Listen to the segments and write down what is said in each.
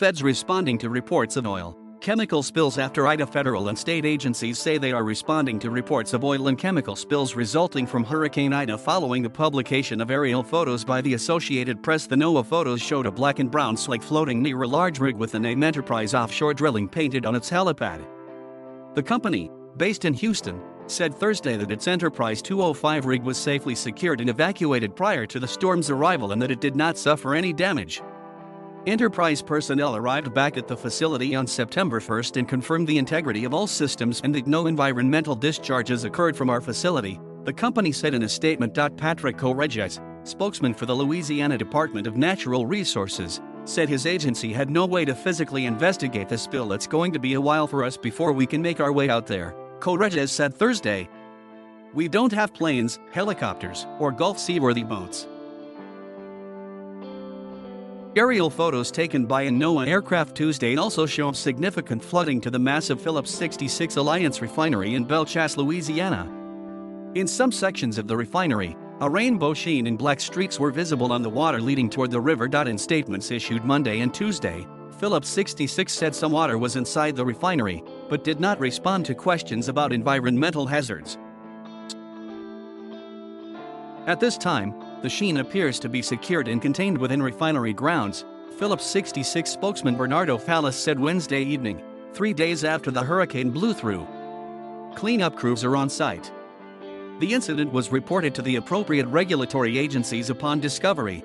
Feds responding to reports of oil, chemical spills. After IdaFederal and state agencies say they are responding to reports of oil and chemical spills resulting from Hurricane Ida following the publication of aerial photos by the Associated Press. The NOAA photos showed a black and brown slake floating near a large rig with the name Enterprise Offshore Drilling painted on its helipad. The company, based in Houston, said Thursday that its Enterprise 205 rig was safely secured and evacuated prior to the storm's arrival and that it did not suffer any damage. Enterprise personnel arrived back at the facility on September 1 and confirmed the integrity of all systems and that no environmental discharges occurred from our facility, the company said in a statement. Patrick Correges, spokesman for the Louisiana Department of Natural Resources, said his agency had no way to physically investigate the spill. It's going to be a while for us before we can make our way out there, Correges said Thursday. We don't have planes, helicopters, or Gulf seaworthy boats. Aerial photos taken by a NOAA aircraft Tuesday also show significant flooding to the massive Phillips 66 Alliance refinery in Belchas, Louisiana. In some sections of the refinery, a rainbow sheen and black streaks were visible on the water leading toward the river. In statements issued Monday and Tuesday, Phillips 66 said some water was inside the refinery, but did not respond to questions about environmental hazards. At this time, the sheen appears to be secured and contained within refinery grounds, Phillips 66 spokesman Bernardo Fallis said Wednesday evening, 3 days after the hurricane blew through. Cleanup crews are on site. The incident was reported to the appropriate regulatory agencies upon discovery.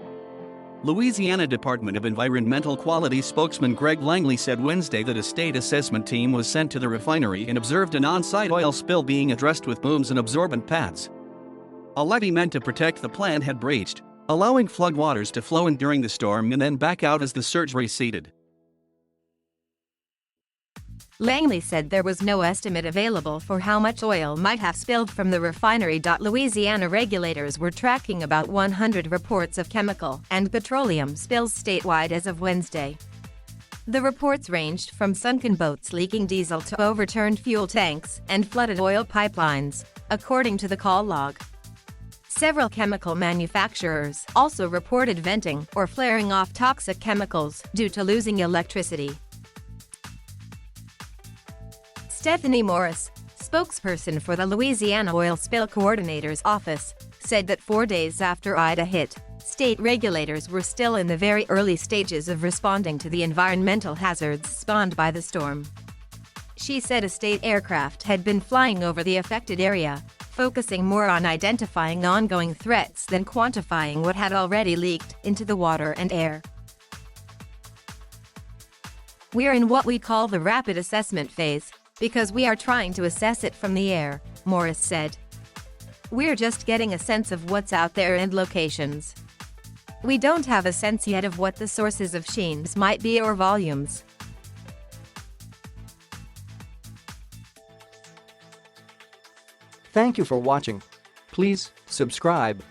Louisiana Department of Environmental Quality spokesman Greg Langley said Wednesday that a state assessment team was sent to the refinery and observed an on-site oil spill being addressed with booms and absorbent pads. A levee meant to protect the plant had breached, allowing floodwaters to flow in during the storm and then back out as the surge receded. Langley said there was no estimate available for how much oil might have spilled from the refinery. Louisiana regulators were tracking about 100 reports of chemical and petroleum spills statewide as of Wednesday. The reports ranged from sunken boats leaking diesel to overturned fuel tanks and flooded oil pipelines, according to the call log. Several chemical manufacturers also reported venting or flaring off toxic chemicals due to losing electricity. Stephanie Morris, spokesperson for the Louisiana Oil Spill Coordinator's Office, said that 4 days after Ida hit, state regulators were still in the very early stages of responding to the environmental hazards spawned by the storm. She said a state aircraft had been flying over the affected area, focusing more on identifying ongoing threats than quantifying what had already leaked into the water and air. We're in what we call the rapid assessment phase, because we are trying to assess it from the air, Morris said. We're just getting a sense of what's out there and locations. We don't have a sense yet of what the sources of sheens might be or volumes. Thank you for watching. Please subscribe.